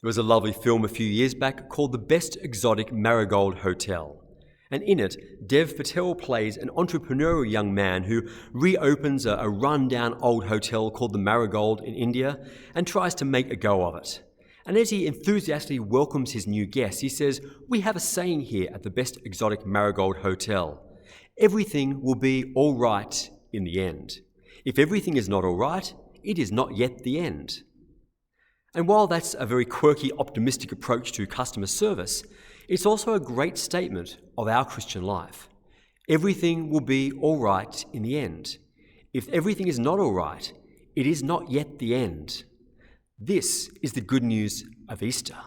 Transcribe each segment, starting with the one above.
There was a lovely film a few years back called The Best Exotic Marigold Hotel. And in it, Dev Patel plays an entrepreneurial young man who reopens a run-down old hotel called the Marigold in India and tries to make a go of it. And as he enthusiastically welcomes his new guests, he says, "We have a saying here at the Best Exotic Marigold Hotel. Everything will be all right in the end. If everything is not all right, it is not yet the end." And while that's a very quirky, optimistic approach to customer service, it's also a great statement of our Christian life. Everything will be all right in the end. If everything is not all right, it is not yet the end. This is the good news of Easter.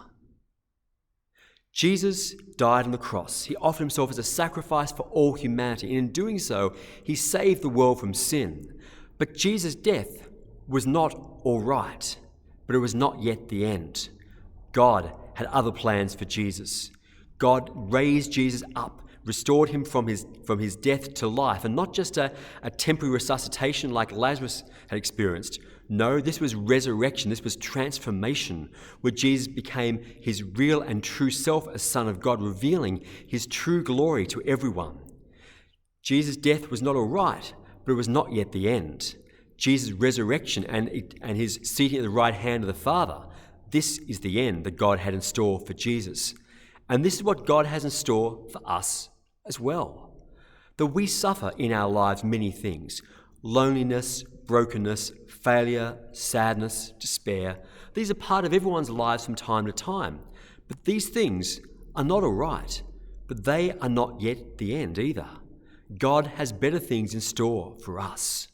Jesus died on the cross. He offered himself as a sacrifice for all humanity, and in doing so, he saved the world from sin. But Jesus' death was not all right, but it was not yet the end. God had other plans for Jesus. God raised Jesus up, restored him from his death to life, and not just a temporary resuscitation like Lazarus had experienced. No, this was resurrection, this was transformation, where Jesus became his real and true self as Son of God, revealing his true glory to everyone. Jesus' death was not all right, but it was not yet the end. Jesus' resurrection and his seating at the right hand of the Father, this is the end that God had in store for Jesus. And this is what God has in store for us as well. That we suffer in our lives many things: loneliness, brokenness, failure, sadness, despair. These are part of everyone's lives from time to time. But these things are not all right, but they are not yet the end either. God has better things in store for us.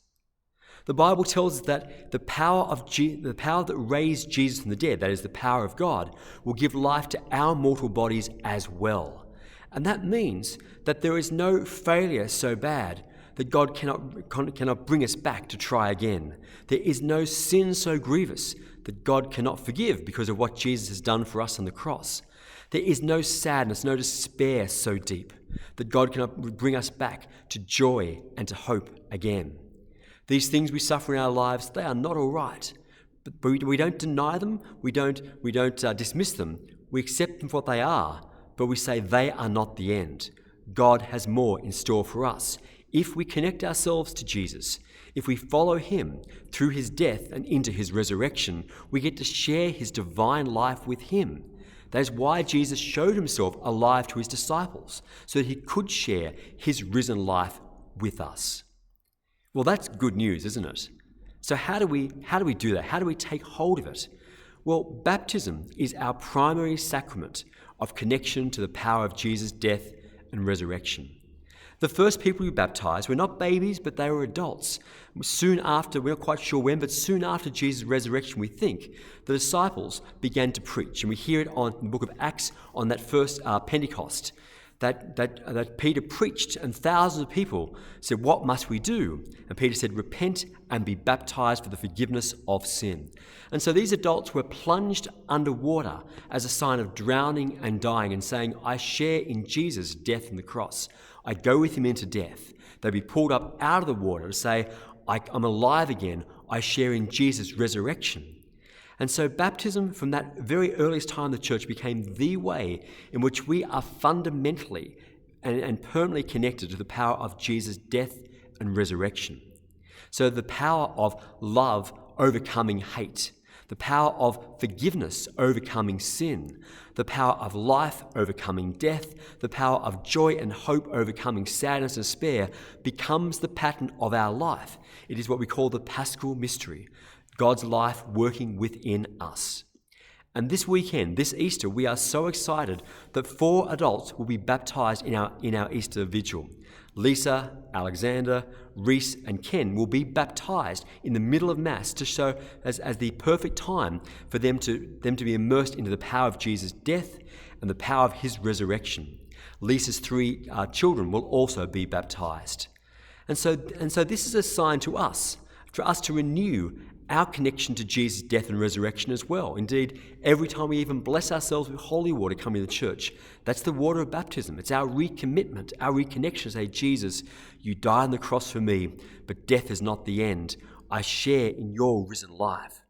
The Bible tells us that the power that raised Jesus from the dead, that is the power of God, will give life to our mortal bodies as well. And that means that there is no failure so bad that God cannot bring us back to try again. There is no sin so grievous that God cannot forgive because of what Jesus has done for us on the cross. There is no sadness, no despair so deep that God cannot bring us back to joy and to hope again. These things we suffer in our lives, they are not all right, but we don't deny them, we don't dismiss them. We accept them for what they are, but we say they are not the end. God has more in store for us. If we connect ourselves to Jesus, if we follow him through his death and into his resurrection, we get to share his divine life with him. That is why Jesus showed himself alive to his disciples, so that he could share his risen life with us. Well, that's good news, isn't it? So how do we do that? How do we take hold of it? Well, baptism is our primary sacrament of connection to the power of Jesus' death and resurrection. The first people who baptized were not babies, but they were adults. Soon after, we're not quite sure when, but soon after Jesus' resurrection, we think, the disciples began to preach. And we hear it in the book of Acts on that first Pentecost, that Peter preached, and thousands of people said, "What must we do?" And Peter said, "Repent and be baptized for the forgiveness of sin." And so these adults were plunged underwater as a sign of drowning and dying and saying, "I share in Jesus' death on the cross. I go with him into death." They'd be pulled up out of the water to say, "I'm alive again. I share in Jesus' resurrection." And so baptism, from that very earliest time of the church, became the way in which we are fundamentally and permanently connected to the power of Jesus' death and resurrection. So the power of love overcoming hate, the power of forgiveness overcoming sin, the power of life overcoming death, the power of joy and hope overcoming sadness and despair becomes the pattern of our life. It is what we call the Paschal mystery, God's life working within us. And this weekend, this Easter, we are so excited that 4 adults will be baptized in our Easter vigil. Lisa, Alexander, Reese, and Ken will be baptized in the middle of Mass to show as the perfect time for them to be immersed into the power of Jesus' death and the power of his resurrection. Lisa's 3 children will also be baptized. And so this is a sign to us, for us to renew our connection to Jesus' death and resurrection as well. Indeed, every time we even bless ourselves with holy water coming to the church, that's the water of baptism. It's our recommitment, our reconnection to say, "Jesus, you died on the cross for me, but death is not the end. I share in your risen life."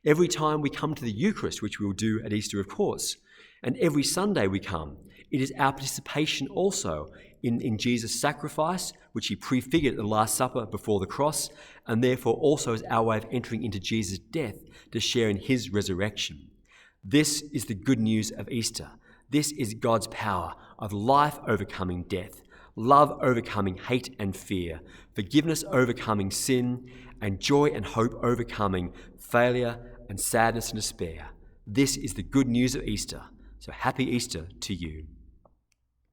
Every time we come to the Eucharist, which we will do at Easter, of course, and every Sunday we come, it is our participation also in Jesus' sacrifice, which he prefigured at the Last Supper before the cross, and therefore also is our way of entering into Jesus' death to share in his resurrection. This is the good news of Easter. This is God's power of life overcoming death, love overcoming hate and fear, forgiveness overcoming sin, and joy and hope overcoming failure and sadness and despair. This is the good news of Easter. So happy Easter to you.